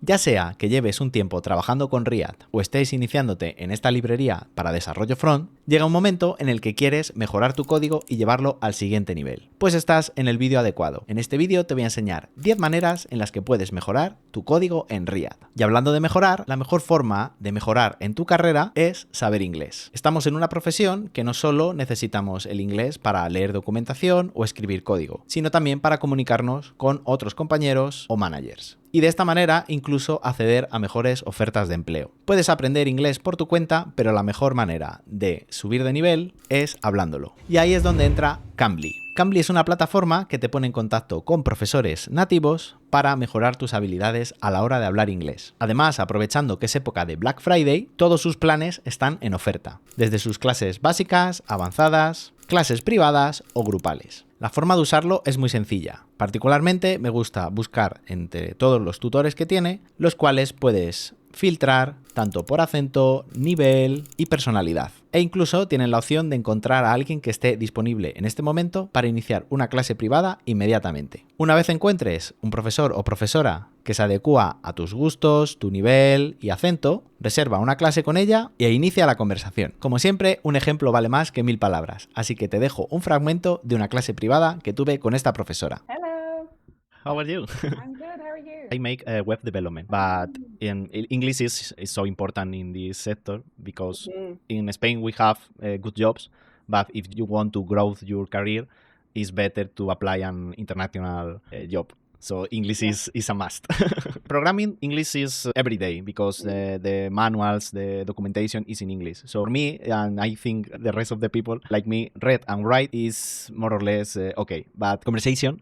Ya sea que lleves un tiempo trabajando con React o estés iniciándote en esta librería para desarrollo front, llega un momento en el que quieres mejorar tu código y llevarlo al siguiente nivel. Pues estás en el vídeo adecuado. En este vídeo te voy a enseñar 10 maneras en las que puedes mejorar tu código en React. Y hablando de mejorar, la mejor forma de mejorar en tu carrera es saber inglés. Estamos en una profesión que no solo necesitamos el inglés para leer documentación o escribir código, sino también para comunicarnos con otros compañeros o managers. Y de esta manera incluso acceder a mejores ofertas de empleo. Puedes aprender inglés por tu cuenta, pero la mejor manera de subir de nivel es hablándolo. Y ahí es donde entra Cambly. Cambly es una plataforma que te pone en contacto con profesores nativos para mejorar tus habilidades a la hora de hablar inglés. Además, aprovechando que es época de Black Friday, todos sus planes están en oferta, desde sus clases básicas, avanzadas, clases privadas o grupales. La forma de usarlo es muy sencilla. Particularmente me gusta buscar entre todos los tutores que tiene, los cuales puedes filtrar tanto por acento, nivel y personalidad. E incluso tienen la opción de encontrar a alguien que esté disponible en este momento para iniciar una clase privada inmediatamente. Una vez encuentres un profesor o profesora que se adecúa a tus gustos, tu nivel y acento, reserva una clase con ella e inicia la conversación. Como siempre, un ejemplo vale más que 1000 palabras, así que te dejo un fragmento de una clase privada que tuve con esta profesora. Hello, How are you? I'm good. How are you? I make web development, but English is so important in this sector because in Spain we have good jobs, but if you want to grow your career, it's better to apply an international job. So English is a must. Programming English is every day because the manuals, the documentation is in English. So for me, and I think the rest of the people like me, read and write is more or less okay. But conversation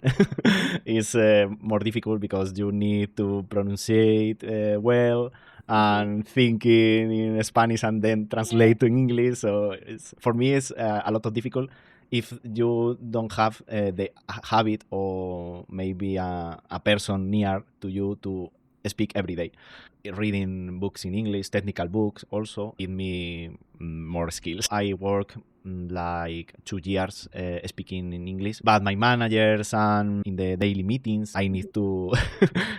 is more difficult because you need to pronunciate well and thinking in Spanish and then translate to English. So for me, it's a lot of difficult if you don't have the habit or maybe a person near to you to speak every day. Reading books in English, technical books also give me more skills. I work like 2 years speaking in English, but my managers and in the daily meetings I need to,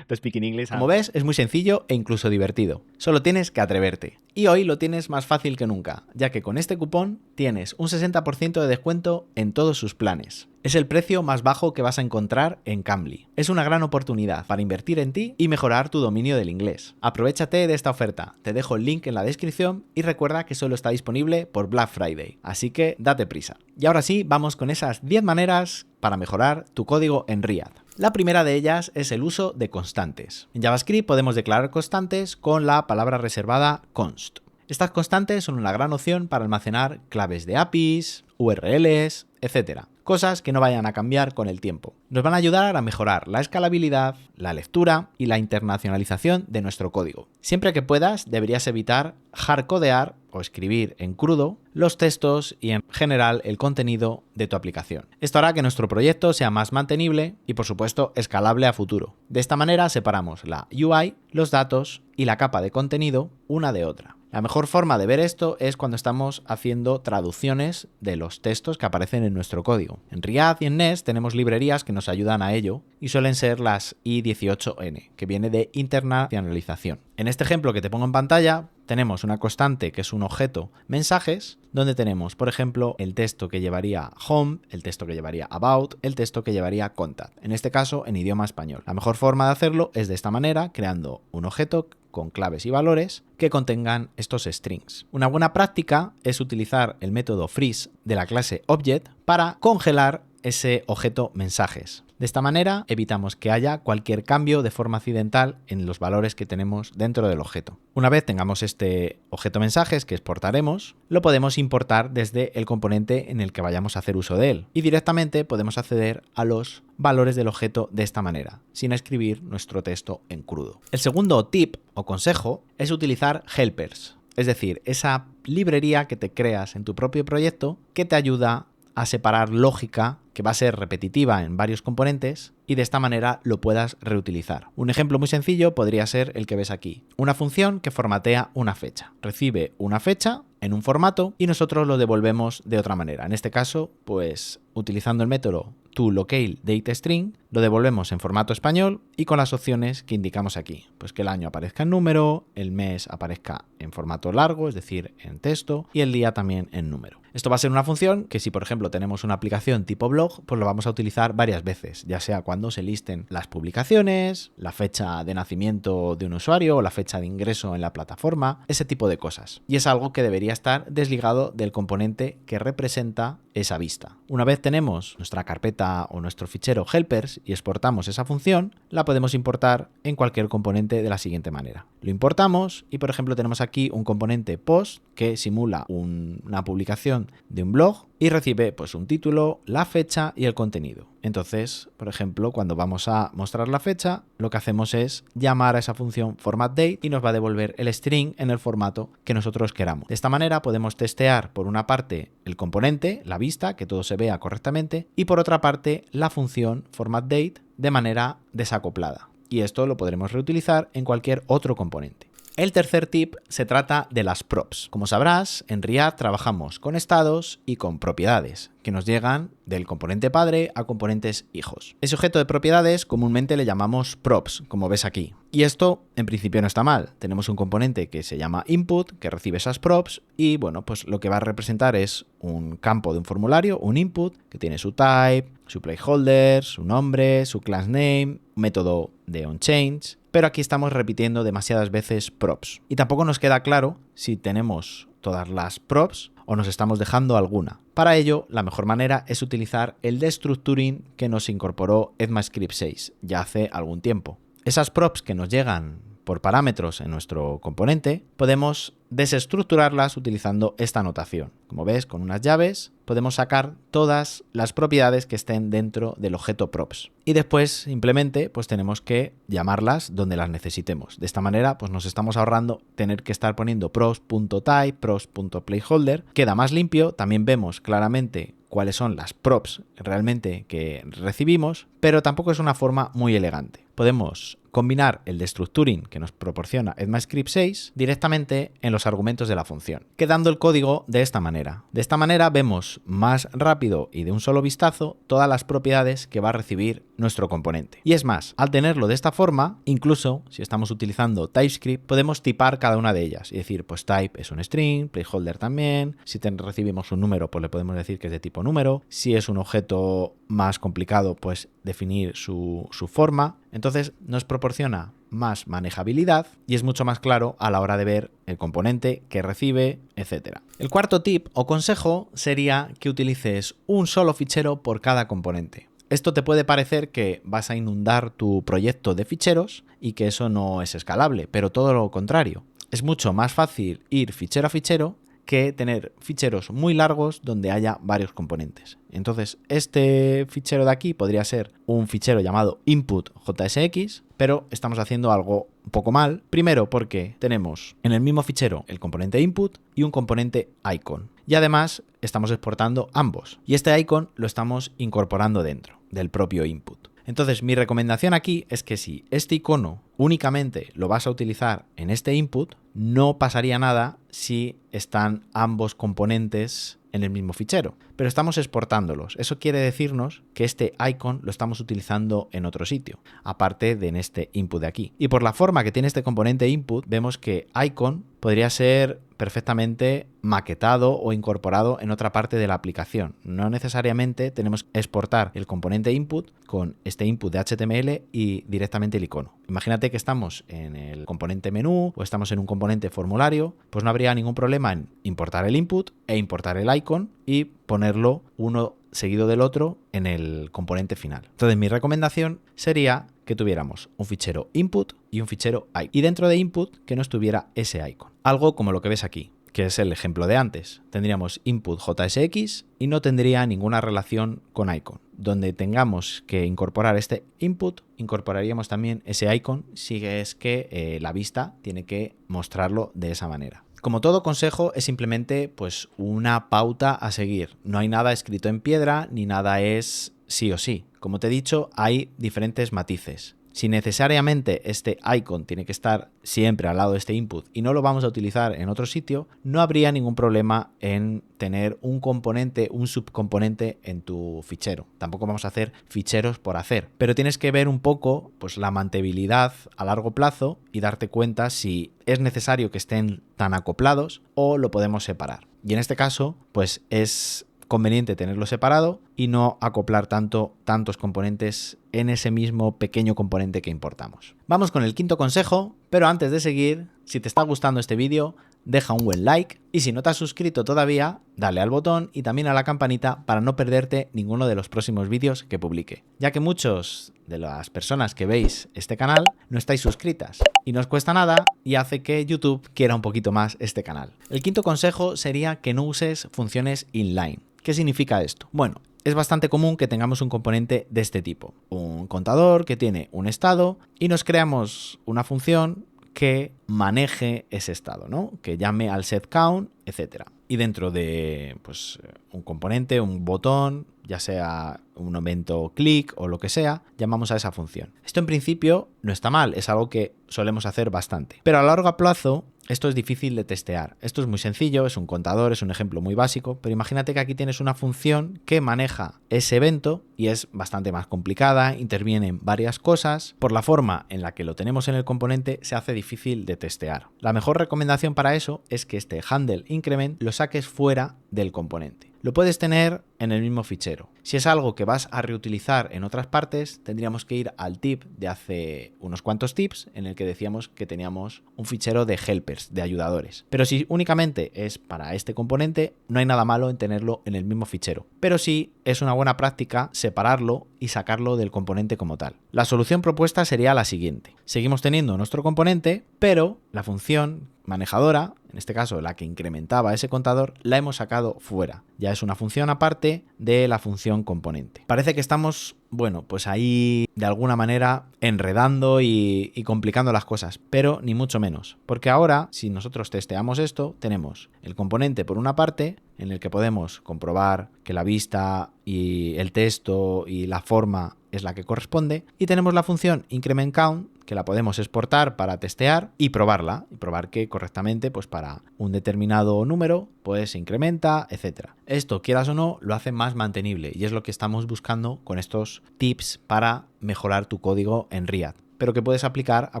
to speak in English. Como ves, es muy sencillo e incluso divertido. Solo tienes que atreverte. Y hoy lo tienes más fácil que nunca, ya que con este cupón tienes un 60% de descuento en todos sus planes. Es el precio más bajo que vas a encontrar en Cambly. Es una gran oportunidad para invertir en ti y mejorar tu dominio del inglés. Aprovechate de esta oferta, te dejo el link en la descripción y recuerda que solo está disponible por Black Friday, así que date prisa. Y ahora sí, vamos con esas 10 maneras para mejorar tu código en React. La primera de ellas es el uso de constantes. En JavaScript podemos declarar constantes con la palabra reservada const. Estas constantes son una gran opción para almacenar claves de APIs, URLs, etc. Cosas que no vayan a cambiar con el tiempo. Nos van a ayudar a mejorar la escalabilidad, la lectura y la internacionalización de nuestro código. Siempre que puedas, deberías evitar hardcodear o escribir en crudo los textos y en general el contenido de tu aplicación. Esto hará que nuestro proyecto sea más mantenible y por supuesto escalable a futuro. De esta manera separamos la UI, los datos y la capa de contenido una de otra. La mejor forma de ver esto es cuando estamos haciendo traducciones de los textos que aparecen en nuestro código. En React y en Nest tenemos librerías que nos ayudan a ello y suelen ser las I18N, que viene de internacionalización. En este ejemplo que te pongo en pantalla, tenemos una constante que es un objeto mensajes, donde tenemos, por ejemplo, el texto que llevaría home, el texto que llevaría about, el texto que llevaría contact, en este caso en idioma español. La mejor forma de hacerlo es de esta manera, creando un objeto con claves y valores que contengan estos strings. Una buena práctica es utilizar el método freeze de la clase object para congelar ese objeto mensajes. De esta manera evitamos que haya cualquier cambio de forma accidental en los valores que tenemos dentro del objeto. Una vez tengamos este objeto mensajes que exportaremos, lo podemos importar desde el componente en el que vayamos a hacer uso de él y directamente podemos acceder a los valores del objeto de esta manera, sin escribir nuestro texto en crudo. El segundo tip o consejo es utilizar helpers, es decir, esa librería que te creas en tu propio proyecto que te ayuda a separar lógica que va a ser repetitiva en varios componentes y de esta manera lo puedas reutilizar. Un ejemplo muy sencillo podría ser el que ves aquí. Una función que formatea una fecha. Recibe una fecha en un formato y nosotros lo devolvemos de otra manera. En este caso, pues utilizando el método toLocaleDateString, lo devolvemos en formato español y con las opciones que indicamos aquí. Pues que el año aparezca en número, el mes aparezca en formato largo, es decir, en texto, y el día también en número. Esto va a ser una función que si por ejemplo tenemos una aplicación tipo blog, pues lo vamos a utilizar varias veces, ya sea cuando se listen las publicaciones, la fecha de nacimiento de un usuario o la fecha de ingreso en la plataforma, ese tipo de cosas. Y es algo que debería estar desligado del componente que representa esa vista. Una vez tenemos nuestra carpeta o nuestro fichero helpers y exportamos esa función, la podemos importar en cualquier componente de la siguiente manera. Lo importamos y por ejemplo tenemos aquí un componente post que simula una publicación de un blog y recibe pues un título, la fecha y el contenido. Entonces, por ejemplo, cuando vamos a mostrar la fecha, lo que hacemos es llamar a esa función formatDate y nos va a devolver el string en el formato que nosotros queramos. De esta manera podemos testear por una parte el componente, la vista, que todo se vea correctamente, y por otra parte la función formatDate de manera desacoplada. Y esto lo podremos reutilizar en cualquier otro componente. El tercer tip se trata de las props. Como sabrás, en React trabajamos con estados y con propiedades, que nos llegan del componente padre a componentes hijos. Ese objeto de propiedades comúnmente le llamamos props, como ves aquí. Y esto en principio no está mal. Tenemos un componente que se llama input, que recibe esas props, y bueno, pues lo que va a representar es un campo de un formulario, un input, que tiene su type, su placeholder, su nombre, su class name, método de onChange, pero aquí estamos repitiendo demasiadas veces props. Y tampoco nos queda claro si tenemos todas las props o nos estamos dejando alguna. Para ello, la mejor manera es utilizar el destructuring que nos incorporó ECMAScript 6 ya hace algún tiempo. Esas props que nos llegan por parámetros en nuestro componente, podemos desestructurarlas utilizando esta notación. Como ves, con unas llaves podemos sacar todas las propiedades que estén dentro del objeto props. Y después, simplemente, pues tenemos que llamarlas donde las necesitemos. De esta manera, pues nos estamos ahorrando tener que estar poniendo props.type, props.placeholder. Queda más limpio, también vemos claramente cuáles son las props realmente que recibimos, pero tampoco es una forma muy elegante. Podemos combinar el destructuring que nos proporciona ECMAScript 6 directamente en los argumentos de la función, quedando el código de esta manera. De esta manera vemos más rápido y de un solo vistazo todas las propiedades que va a recibir nuestro componente. Y es más, al tenerlo de esta forma, incluso si estamos utilizando TypeScript, podemos tipar cada una de ellas y decir, pues type es un string, placeholder también, si recibimos un número, pues le podemos decir que es de tipo número, si es un objeto más complicado, pues definir su forma. Entonces nos proporciona más manejabilidad y es mucho más claro a la hora de ver el componente que recibe, etc. El cuarto tip o consejo sería que utilices un solo fichero por cada componente. Esto te puede parecer que vas a inundar tu proyecto de ficheros y que eso no es escalable, pero todo lo contrario. Es mucho más fácil ir fichero a fichero que tener ficheros muy largos donde haya varios componentes. Entonces, este fichero de aquí podría ser un fichero llamado input.jsx, pero estamos haciendo algo un poco mal. Primero porque tenemos en el mismo fichero el componente input y un componente icon. Y además estamos exportando ambos. Y este icon lo estamos incorporando dentro del propio input. Entonces, mi recomendación aquí es que si este icono únicamente lo vas a utilizar en este input, no pasaría nada si están ambos componentes en el mismo fichero, pero estamos exportándolos. Eso quiere decirnos que este icon lo estamos utilizando en otro sitio, aparte de en este input de aquí. Y por la forma que tiene este componente input, vemos que icon podría ser perfectamente maquetado o incorporado en otra parte de la aplicación. No necesariamente tenemos que exportar el componente input con este input de HTML y directamente el icono. Imagínate que estamos en el componente menú o estamos en un componente formulario, pues no habría ningún problema en importar el input e importar el icon y ponerlo uno seguido del otro en el componente final. Entonces mi recomendación sería que tuviéramos un fichero input y un fichero icon. Y dentro de input que no estuviera ese icon. Algo como lo que ves aquí, que es el ejemplo de antes. Tendríamos input JSX y no tendría ninguna relación con icon. Donde tengamos que incorporar este input, incorporaríamos también ese icon si es que la vista tiene que mostrarlo de esa manera. Como todo consejo es simplemente pues una pauta a seguir. No hay nada escrito en piedra ni nada es sí o sí. Como te he dicho, hay diferentes matices. Si necesariamente este icon tiene que estar siempre al lado de este input y no lo vamos a utilizar en otro sitio, no habría ningún problema en tener un componente, un subcomponente en tu fichero. Tampoco vamos a hacer ficheros por hacer, pero tienes que ver un poco pues, la mantenibilidad a largo plazo y darte cuenta si es necesario que estén tan acoplados o lo podemos separar. Y en este caso, pues es conveniente tenerlo separado y no acoplar tantos componentes en ese mismo pequeño componente que importamos. Vamos con el quinto consejo, pero antes de seguir, si te está gustando este vídeo, deja un buen like y si no te has suscrito todavía, dale al botón y también a la campanita para no perderte ninguno de los próximos vídeos que publique, ya que muchos de las personas que veis este canal no estáis suscritas y no os cuesta nada y hace que YouTube quiera un poquito más este canal. El quinto consejo sería que no uses funciones inline. ¿Qué significa esto? Bueno, es bastante común que tengamos un componente de este tipo, un contador que tiene un estado y nos creamos una función que maneje ese estado, ¿no? Que llame al setCount, etc. Y dentro de pues, un componente, un botón, ya sea un evento click o lo que sea, llamamos a esa función. Esto en principio no está mal, es algo que solemos hacer bastante. Pero a largo plazo esto es difícil de testear. Esto es muy sencillo, es un contador, es un ejemplo muy básico, pero imagínate que aquí tienes una función que maneja ese evento y es bastante más complicada, intervienen varias cosas. Por la forma en la que lo tenemos en el componente se hace difícil de testear. La mejor recomendación para eso es que este handle increment lo saques fuera del componente. Lo puedes tener en el mismo fichero. Si es algo que vas a reutilizar en otras partes, tendríamos que ir al tip de hace unos cuantos tips en el que decíamos que teníamos un fichero de helpers, de ayudadores. Pero si únicamente es para este componente, no hay nada malo en tenerlo en el mismo fichero. Pero sí es una buena práctica separarlo y sacarlo del componente como tal. La solución propuesta sería la siguiente. Seguimos teniendo nuestro componente, pero la función manejadora, en este caso la que incrementaba ese contador, la hemos sacado fuera. Ya es una función aparte de la función componente. Parece que estamos, bueno, pues ahí de alguna manera enredando y complicando las cosas, pero ni mucho menos. Porque ahora, si nosotros testeamos esto, tenemos el componente por una parte, en el que podemos comprobar que la vista y el texto y la forma es la que corresponde, y tenemos la función incrementCount, que la podemos exportar para testear y probarla, y probar que correctamente, pues para un determinado número, pues se incrementa, etc. Esto, quieras o no, lo hace más mantenible y es lo que estamos buscando con estos tips para mejorar tu código en Riad, pero que puedes aplicar a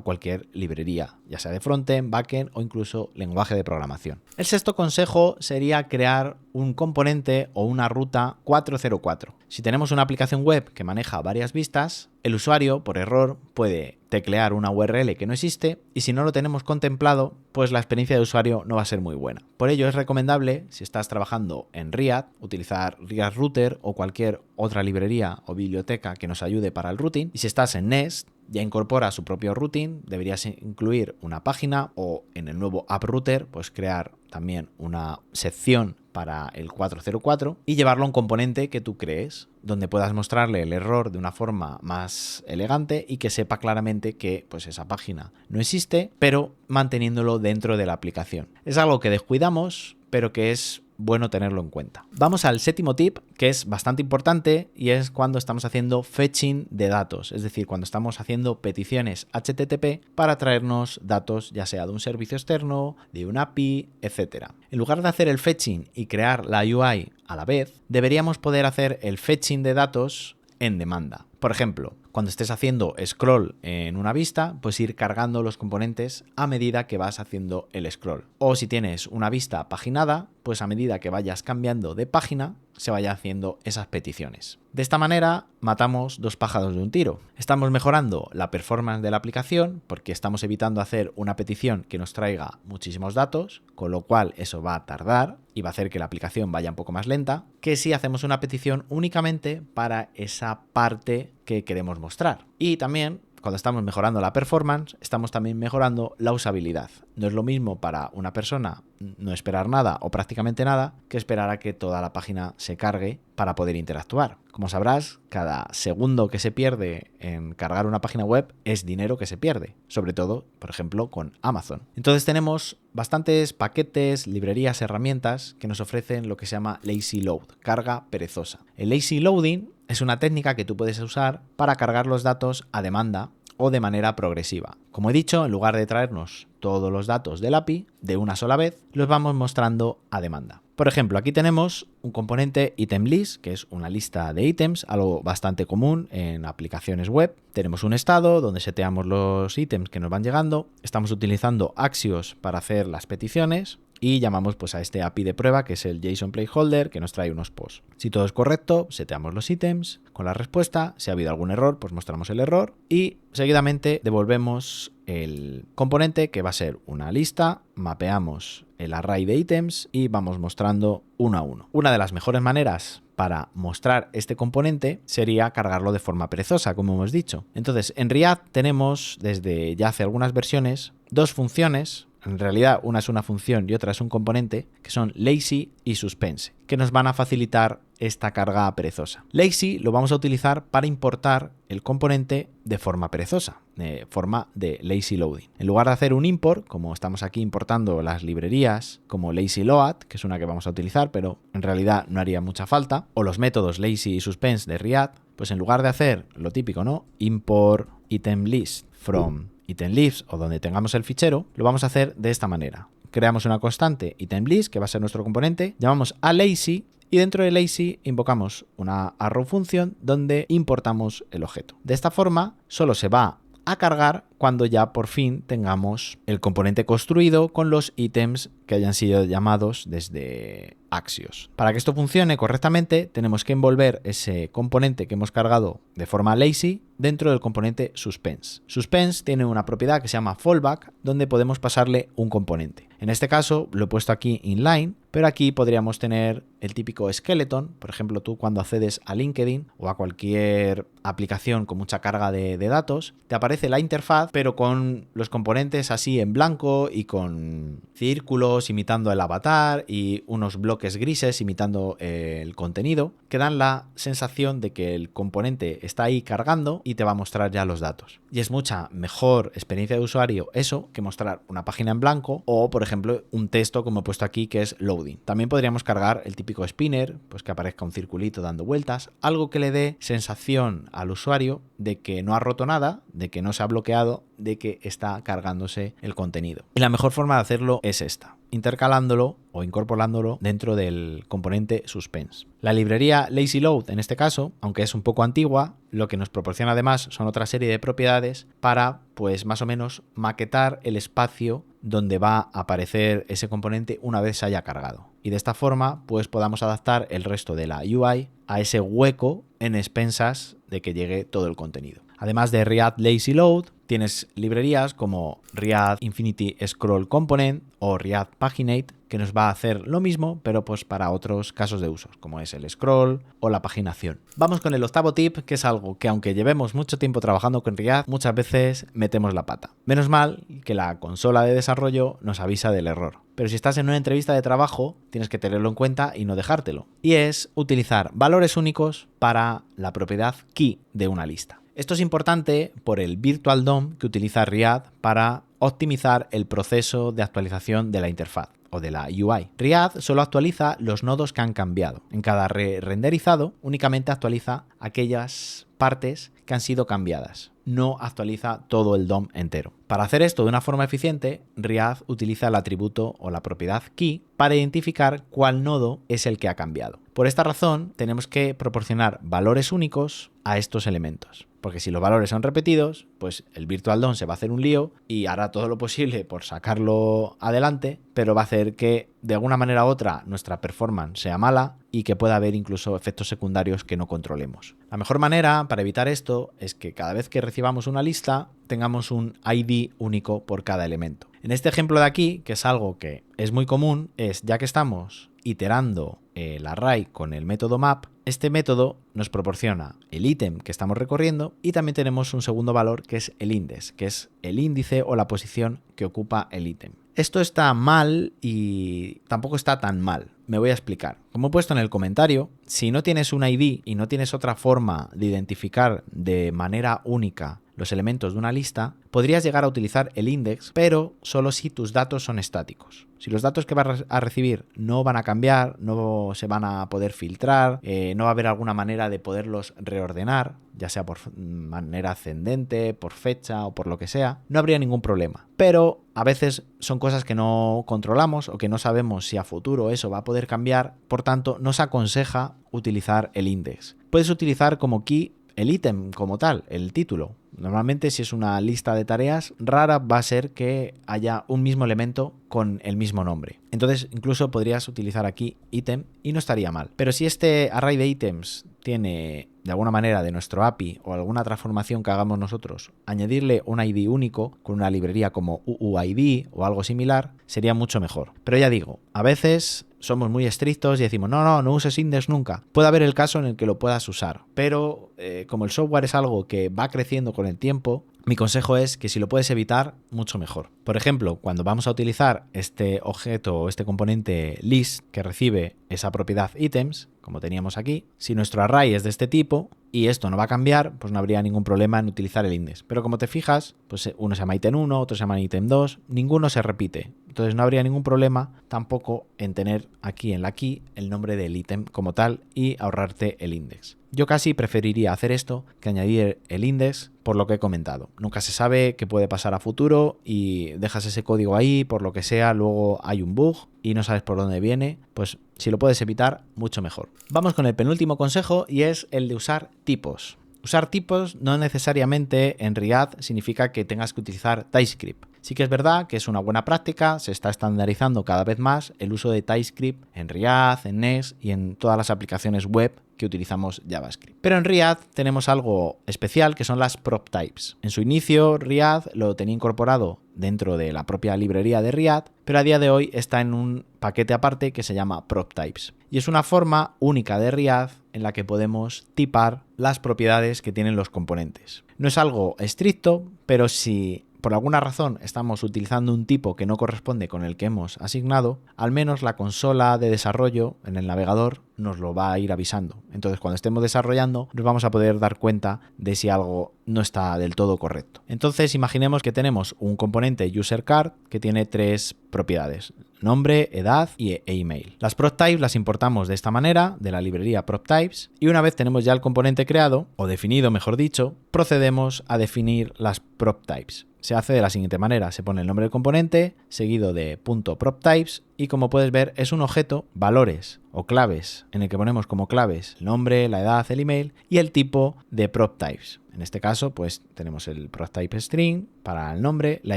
cualquier librería, ya sea de frontend, backend o incluso lenguaje de programación. El sexto consejo sería crear un componente o una ruta 404. Si tenemos una aplicación web que maneja varias vistas, el usuario, por error, puede teclear una URL que no existe y si no lo tenemos contemplado, pues la experiencia de usuario no va a ser muy buena. Por ello es recomendable, si estás trabajando en Riad, utilizar Riad Router o cualquier otra librería o biblioteca que nos ayude para el routing. Y si estás en Nest, ya incorpora su propio routing, deberías incluir una página o en el nuevo App Router, pues crear también una sección para el 404 y llevarlo a un componente que tú crees, donde puedas mostrarle el error de una forma más elegante y que sepa claramente que pues esa página no existe, pero manteniéndolo dentro de la aplicación. Es algo que descuidamos, pero que es bueno tenerlo en cuenta. Vamos al séptimo tip, que es bastante importante y es cuando estamos haciendo fetching de datos, es decir, cuando estamos haciendo peticiones HTTP para traernos datos ya sea de un servicio externo, de una API, etc. En lugar de hacer el fetching y crear la UI a la vez, deberíamos poder hacer el fetching de datos en demanda. Por ejemplo, cuando estés haciendo scroll en una vista, pues ir cargando los componentes a medida que vas haciendo el scroll. O si tienes una vista paginada, pues a medida que vayas cambiando de página, se vayan haciendo esas peticiones. De esta manera, matamos dos pájaros de un tiro. Estamos mejorando la performance de la aplicación porque estamos evitando hacer una petición que nos traiga muchísimos datos, con lo cual eso va a tardar y va a hacer que la aplicación vaya un poco más lenta, que si hacemos una petición únicamente para esa parte que queremos mostrar. Y también, cuando estamos mejorando la performance, estamos también mejorando la usabilidad. No es lo mismo para una persona no esperar nada o prácticamente nada que esperar a que toda la página se cargue para poder interactuar. Como sabrás, cada segundo que se pierde en cargar una página web es dinero que se pierde, sobre todo, por ejemplo, con Amazon. Entonces tenemos bastantes paquetes, librerías, herramientas que nos ofrecen lo que se llama lazy load, carga perezosa. El lazy loading es una técnica que tú puedes usar para cargar los datos a demanda o de manera progresiva. Como he dicho, en lugar de traernos todos los datos del API de una sola vez, los vamos mostrando a demanda. Por ejemplo, aquí tenemos un componente item list, que es una lista de ítems, algo bastante común en aplicaciones web. Tenemos un estado donde seteamos los ítems que nos van llegando. Estamos utilizando Axios para hacer las peticiones y llamamos pues a este API de prueba, que es el JSON Placeholder, que nos trae unos posts. Si todo es correcto, seteamos los ítems con la respuesta. Si ha habido algún error, pues mostramos el error y seguidamente devolvemos el componente, que va a ser una lista, mapeamos el array de ítems y vamos mostrando uno a uno. Una de las mejores maneras para mostrar este componente sería cargarlo de forma perezosa, como hemos dicho. Entonces, en React tenemos desde ya hace algunas versiones dos funciones. En realidad, una es una función y otra es un componente, que son lazy y suspense, que nos van a facilitar esta carga perezosa. Lazy lo vamos a utilizar para importar el componente de forma perezosa, de forma de lazy loading. En lugar de hacer un import, como estamos aquí importando las librerías como lazy load, que es una que vamos a utilizar, pero en realidad no haría mucha falta, o los métodos lazy y suspense de React, pues en lugar de hacer lo típico, ¿no? Import item list from item list o donde tengamos el fichero, lo vamos a hacer de esta manera. Creamos una constante item list, que va a ser nuestro componente, llamamos a lazy y dentro de lazy invocamos una arrow function donde importamos el objeto. De esta forma solo se va a cargar cuando ya por fin tengamos el componente construido con los ítems que hayan sido llamados desde Axios. Para que esto funcione correctamente, tenemos que envolver ese componente que hemos cargado de forma lazy dentro del componente suspense. Suspense tiene una propiedad que se llama fallback, donde podemos pasarle un componente. En este caso lo he puesto aquí inline, pero aquí podríamos tener el típico skeleton. Por ejemplo, tú cuando accedes a LinkedIn o a cualquier aplicación con mucha carga de datos, te aparece la interfaz, pero con los componentes así en blanco y con círculos imitando el avatar y unos bloques grises imitando el contenido, que dan la sensación de que el componente está ahí cargando y te va a mostrar ya los datos. Y es mucha mejor experiencia de usuario eso que mostrar una página en blanco o, por ejemplo, un texto como he puesto aquí que es loading. También podríamos cargar el típico spinner, pues que aparezca un circulito dando vueltas, algo que le dé sensación al usuario de que no ha roto nada, de que no se ha bloqueado, de que está cargándose el contenido. Y la mejor forma de hacerlo es esta, intercalándolo o incorporándolo dentro del componente suspense. La librería lazyload, en este caso, aunque es un poco antigua, lo que nos proporciona además son otra serie de propiedades para, pues más o menos, maquetar el espacio donde va a aparecer ese componente una vez se haya cargado. Y de esta forma, pues podamos adaptar el resto de la UI a ese hueco en expensas de que llegue todo el contenido. Además de React Lazy Load, tienes librerías como React Infinity Scroll Component o React Paginate, que nos va a hacer lo mismo, pero pues para otros casos de uso, como es el scroll o la paginación. Vamos con el octavo tip, que es algo que aunque llevemos mucho tiempo trabajando con React, muchas veces metemos la pata. Menos mal que la consola de desarrollo nos avisa del error. Pero si estás en una entrevista de trabajo, tienes que tenerlo en cuenta y no dejártelo. Y es utilizar valores únicos para la propiedad key de una lista. Esto es importante por el Virtual DOM que utiliza React para optimizar el proceso de actualización de la interfaz o de la UI. React solo actualiza los nodos que han cambiado. En cada renderizado únicamente actualiza aquellas partes que han sido cambiadas. No actualiza todo el DOM entero. Para hacer esto de una forma eficiente, React utiliza el atributo o la propiedad key para identificar cuál nodo es el que ha cambiado. Por esta razón, tenemos que proporcionar valores únicos a estos elementos. Porque si los valores son repetidos, pues el Virtual DOM se va a hacer un lío y hará todo lo posible por sacarlo adelante, pero va a hacer que de alguna manera u otra nuestra performance sea mala y que pueda haber incluso efectos secundarios que no controlemos. La mejor manera para evitar esto es que cada vez que recibamos una lista tengamos un ID único por cada elemento. En este ejemplo de aquí, que es algo que es muy común, es ya que estamos iterando el array con el método map, este método nos proporciona el ítem que estamos recorriendo y también tenemos un segundo valor que es el index, que es el índice o la posición que ocupa el ítem. Esto está mal y tampoco está tan mal. Me voy a explicar. Como he puesto en el comentario, si no tienes un ID y no tienes otra forma de identificar de manera única los elementos de una lista, podrías llegar a utilizar el index, pero solo si tus datos son estáticos. Si los datos que vas a recibir no van a cambiar, no se van a poder filtrar, no va a haber alguna manera de poderlos reordenar, ya sea por manera ascendente, por fecha o por lo que sea, no habría ningún problema. Pero a veces son cosas que no controlamos o que no sabemos si a futuro eso va a poder cambiar, por tanto nos aconseja utilizar el index. Puedes utilizar como key el ítem como tal, el título. Normalmente si es una lista de tareas, rara va a ser que haya un mismo elemento con el mismo nombre. Entonces incluso podrías utilizar aquí ítem y no estaría mal. Pero si este array de ítems tiene de alguna manera de nuestro API o alguna transformación que hagamos nosotros, añadirle un ID único con una librería como UUID o algo similar, sería mucho mejor. Pero ya digo, a veces somos muy estrictos y decimos, no uses index nunca. Puede haber el caso en el que lo puedas usar, pero como el software es algo que va creciendo con el tiempo, mi consejo es que si lo puedes evitar, mucho mejor. Por ejemplo, cuando vamos a utilizar este objeto o este componente list que recibe esa propiedad items, como teníamos aquí, si nuestro array es de este tipo y esto no va a cambiar, pues no habría ningún problema en utilizar el index. Pero como te fijas, pues uno se llama item 1, otro se llama item 2, ninguno se repite. Entonces no habría ningún problema tampoco en tener aquí en la key el nombre del ítem como tal y ahorrarte el index. Yo casi preferiría hacer esto que añadir el index por lo que he comentado. Nunca se sabe qué puede pasar a futuro y dejas ese código ahí, por lo que sea, luego hay un bug y no sabes por dónde viene, pues si lo puedes evitar, mucho mejor. Vamos con el penúltimo consejo y es el de usar tipos. Usar tipos no necesariamente en React significa que tengas que utilizar TypeScript. Sí que es verdad que es una buena práctica, se está estandarizando cada vez más el uso de TypeScript en React, en Next y en todas las aplicaciones web que utilizamos JavaScript. Pero en React tenemos algo especial que son las prop types. En su inicio React lo tenía incorporado dentro de la propia librería de React, pero a día de hoy está en un paquete aparte que se llama prop types. Y es una forma única de React en la que podemos tipar las propiedades que tienen los componentes. No es algo estricto, pero si por alguna razón estamos utilizando un tipo que no corresponde con el que hemos asignado, al menos la consola de desarrollo en el navegador nos lo va a ir avisando. Entonces, cuando estemos desarrollando, nos vamos a poder dar cuenta de si algo no está del todo correcto. Entonces, imaginemos que tenemos un componente userCard que tiene 3 propiedades: nombre, edad y email. Las prop types las importamos de esta manera, de la librería prop types, y una vez tenemos ya el componente creado, o definido mejor dicho, procedemos a definir las prop types. Se hace de la siguiente manera: se pone el nombre del componente, seguido de .proptypes, y como puedes ver es un objeto, valores o claves, en el que ponemos como claves el nombre, la edad, el email y el tipo de prop types. En este caso, pues tenemos el prop type string para el nombre, la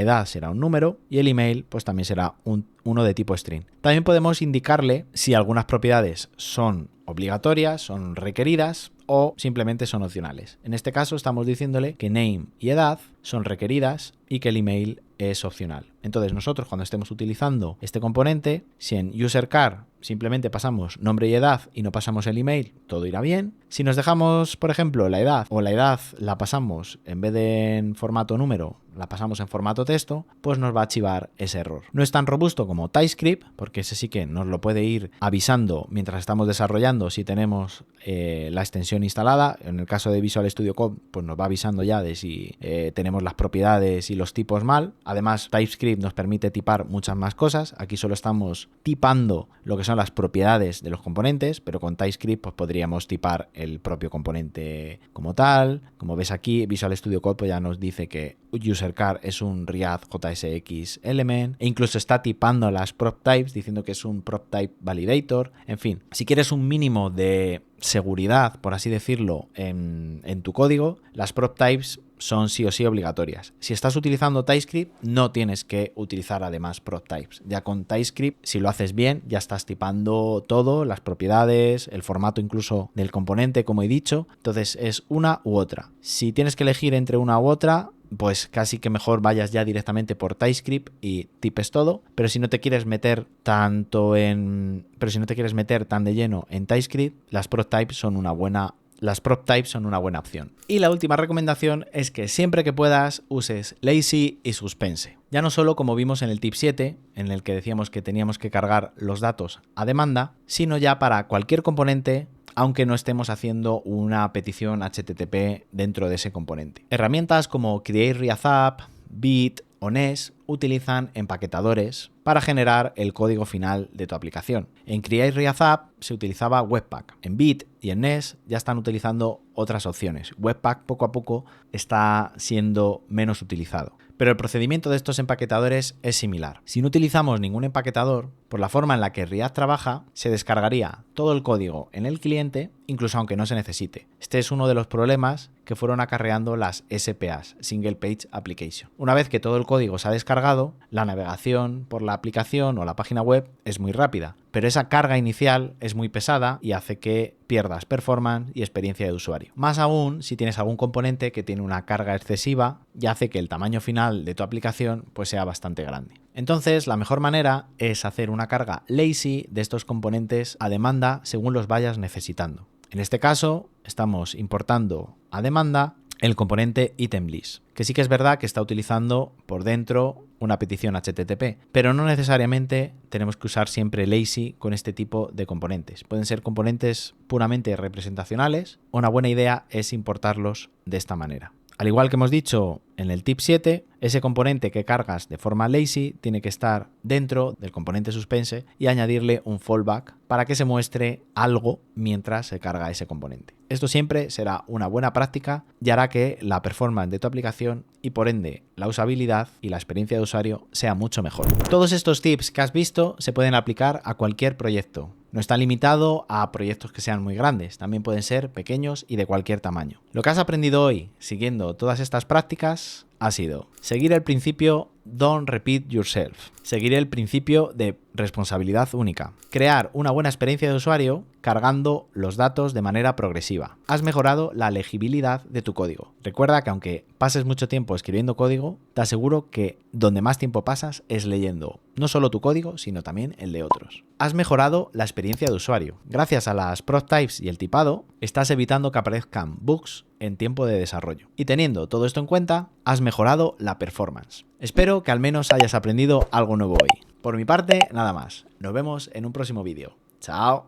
edad será un número y el email pues también será uno de tipo string. También podemos indicarle si algunas propiedades son obligatorias, son requeridas o simplemente son opcionales. En este caso estamos diciéndole que name y edad son requeridas y que el email es opcional. Entonces nosotros cuando estemos utilizando este componente, si en userCard simplemente pasamos nombre y edad y no pasamos el email, todo irá bien. Si nos dejamos, por ejemplo, la edad o la edad la pasamos en vez de en formato número, la pasamos en formato texto, pues nos va a archivar ese error. No es tan robusto como TypeScript, porque ese sí que nos lo puede ir avisando mientras estamos desarrollando si tenemos la extensión instalada. En el caso de Visual Studio Code, pues nos va avisando ya de si tenemos las propiedades y los tipos mal. Además, TypeScript nos permite tipar muchas más cosas. Aquí solo estamos tipando lo que son las propiedades de los componentes, pero con TypeScript pues podríamos tipar el propio componente como tal. Como ves aquí, Visual Studio Code pues ya nos dice que userCard es un React JSX element e incluso está tipando las prop types diciendo que es un prop type validator. En fin, si quieres un mínimo de seguridad, por así decirlo, en tu código, las prop types son sí o sí obligatorias. Si estás utilizando TypeScript, no tienes que utilizar además prop types. Ya con TypeScript, si lo haces bien, ya estás tipando todo, las propiedades, el formato incluso del componente, como he dicho. Entonces es una u otra. Si tienes que elegir entre una u otra, pues casi que mejor vayas ya directamente por TypeScript y tipes todo, pero si no te quieres meter tan de lleno en TypeScript, las prop types son una buena las prop types son una buena opción. Y la última recomendación es que siempre que puedas uses lazy y suspense. Ya no solo como vimos en el tip 7, en el que decíamos que teníamos que cargar los datos a demanda, sino ya para cualquier componente, aunque no estemos haciendo una petición HTTP dentro de ese componente. Herramientas como create_reads_app, Bit o Nest utilizan empaquetadores para generar el código final de tu aplicación. En create_reads_app se utilizaba Webpack. En Bit y en Nest ya están utilizando otras opciones. Webpack poco a poco está siendo menos utilizado. Pero el procedimiento de estos empaquetadores es similar. Si no utilizamos ningún empaquetador, por la forma en la que React trabaja, se descargaría todo el código en el cliente, incluso aunque no se necesite. Este es uno de los problemas que fueron acarreando las SPAs, Single Page Application. Una vez que todo el código se ha descargado, la navegación por la aplicación o la página web es muy rápida, pero esa carga inicial es muy pesada y hace que pierdas performance y experiencia de usuario. Más aún si tienes algún componente que tiene una carga excesiva y hace que el tamaño final de tu aplicación pues sea bastante grande. Entonces, la mejor manera es hacer una carga lazy de estos componentes a demanda según los vayas necesitando. En este caso, estamos importando a demanda el componente itemList, que sí que es verdad que está utilizando por dentro una petición HTTP, pero no necesariamente tenemos que usar siempre lazy con este tipo de componentes. Pueden ser componentes puramente representacionales. Una buena idea es importarlos de esta manera. Al igual que hemos dicho en el tip 7, ese componente que cargas de forma lazy tiene que estar dentro del componente suspense y añadirle un fallback para que se muestre algo mientras se carga ese componente. Esto siempre será una buena práctica y hará que la performance de tu aplicación y por ende la usabilidad y la experiencia de usuario sea mucho mejor. Todos estos tips que has visto se pueden aplicar a cualquier proyecto. No está limitado a proyectos que sean muy grandes, también pueden ser pequeños y de cualquier tamaño. Lo que has aprendido hoy siguiendo todas estas prácticas ha sido seguir el principio Don't Repeat Yourself, seguir el principio de responsabilidad única, crear una buena experiencia de usuario cargando los datos de manera progresiva. Has mejorado la legibilidad de tu código. Recuerda que aunque pases mucho tiempo escribiendo código, te aseguro que donde más tiempo pasas es leyendo no solo tu código, sino también el de otros. Has mejorado la experiencia de usuario. Gracias a las prop types y el tipado, estás evitando que aparezcan bugs en tiempo de desarrollo. Y teniendo todo esto en cuenta, has mejorado la performance. Espero que al menos hayas aprendido algo nuevo hoy. Por mi parte, nada más. Nos vemos en un próximo vídeo. ¡Chao!